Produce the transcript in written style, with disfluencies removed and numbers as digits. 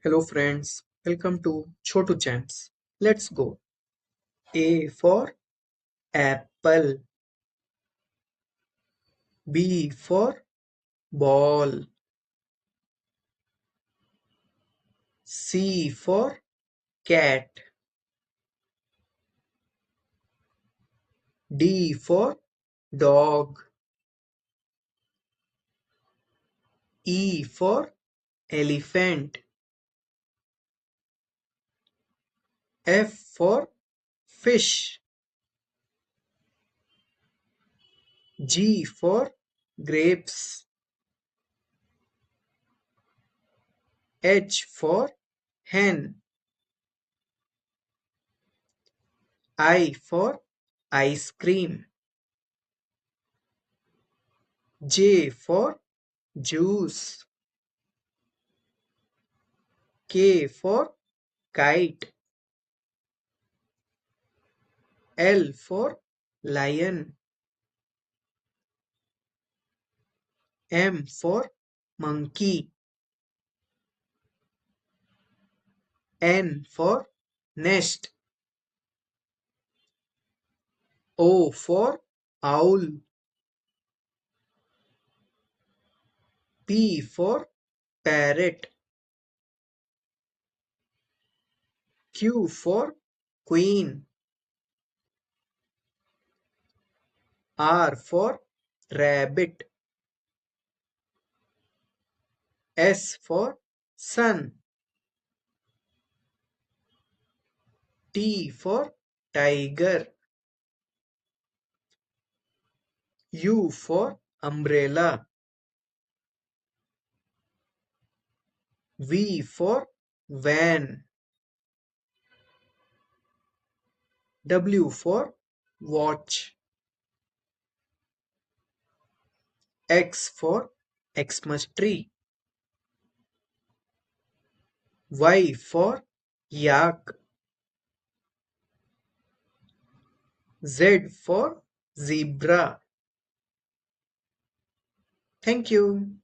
Hello friends, welcome to Chotu Champs. Let's go. A for apple, B for ball, C for cat, D for dog, E for elephant, F for fish, G for grapes, H for hen, I for ice cream, J for juice, K for kite, L for lion, M for monkey, N for nest, O for owl, P for parrot, Q for queen, R for rabbit, S for sun, T for tiger, U for umbrella, V for van, W for watch, X for Xmas tree, Y for yak, Z for zebra. Thank you.